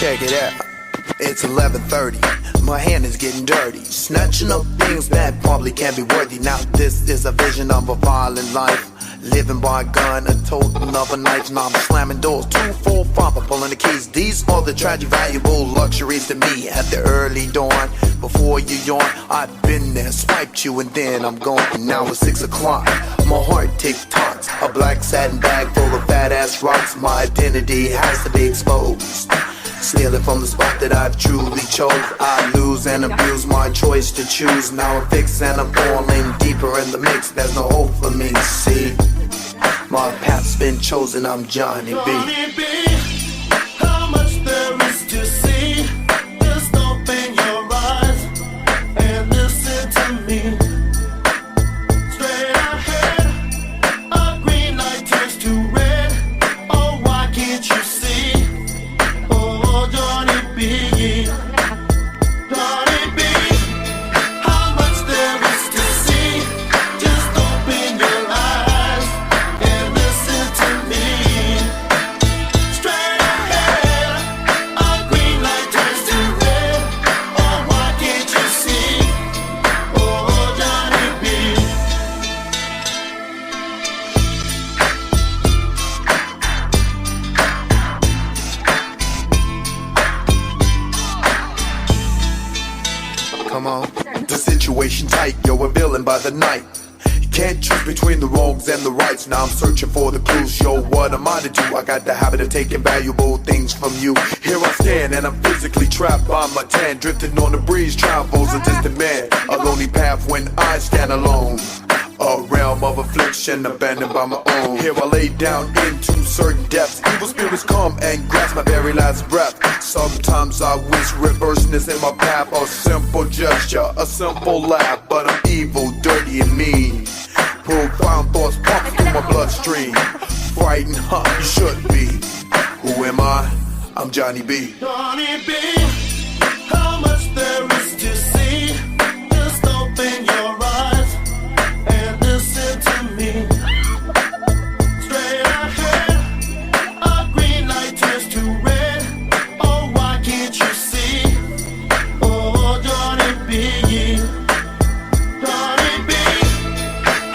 Check it out. It's 11:30. My hand is getting dirty, snatching up things that probably can't be worthy. Now this is a vision of a violent life, living by a gun, a totem of a knife. Now I'm slamming doors, 2, 4, 5, I'm pulling the keys. These are the tragic, valuable luxuries to me. At the early dawn, before you yawn, I've been there, swiped you, and then I'm gone. Now it's 6 o'clock, my heart tick-tocks. A black satin bag full of fat-ass rocks. My identity has to be exposed. Stealing from the spot that I've truly chose. I lose and abuse my choice to choose. Now I'm fixed and I'm falling deeper in the mix. There's no hope for me, see. My path's been chosen, I'm Johnny B. Johnny B, how much there is to see. Just open your eyes and listen to me. Straight ahead, a green light turns to red. Oh, why can't you see? Oh, Johnny B, Johnny B, how much there is to see. Just open your eyes and listen to me. Straight ahead, a green light turns to red. Oh, why can't you see? Oh, Johnny B. Come on. The situation tight, you're a villain by the night. You can't choose between the wrongs and the rights. Now I'm searching for the clues. Yo, what am I to do? I got the habit of taking valuable things from you. Here I stand and I'm physically trapped by my tan. Drifting on the breeze, travels a distant man. A lonely path when I stand alone. A realm of affliction abandoned by my own. Here I lay down into certain depths. Evil spirits come and grasp my very last breath. Sometimes I wish reverseness in my path. A simple gesture, a simple laugh. But I'm evil, dirty and mean. Profound thoughts pump through my bloodstream. Frightened, huh? You should be. Who am I? I'm Johnny B. Johnny B, how much there is to see. Just open your eyes and listen to me. Straight ahead, a green light turns to red. Oh, why can't you see? Oh, Johnny B, Johnny B,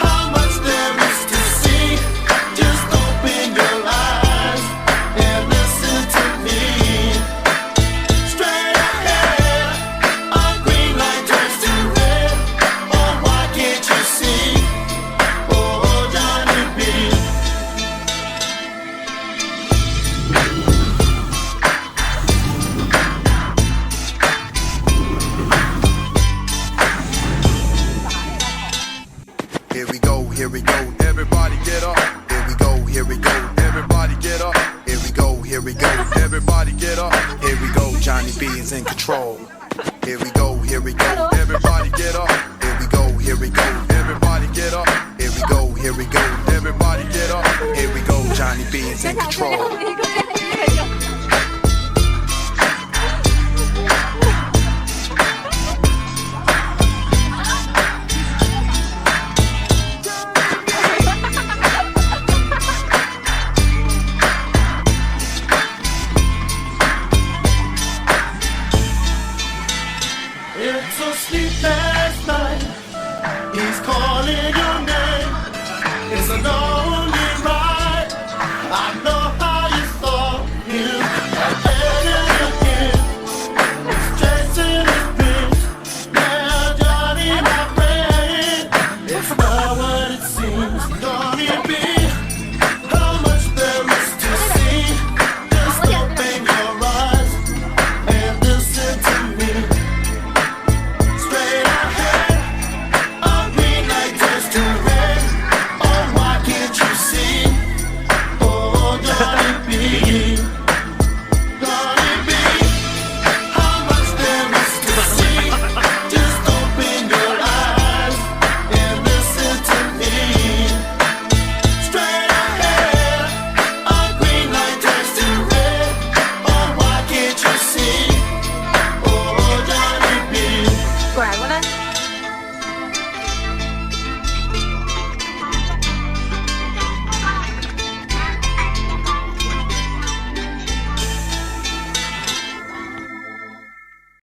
how much there is to see. Just open your eyes and listen to me. Straight ahead, a green light turns to red. Oh, why can't you see? Oh, Johnny B. Here we go, everybody get up. Here we go, everybody get up. Here we go, everybody get up. Here we go, Johnny B is in control. Here we go, everybody get up. Here we go, everybody get up. Here we go, everybody get up. Here we go, Johnny B is in control.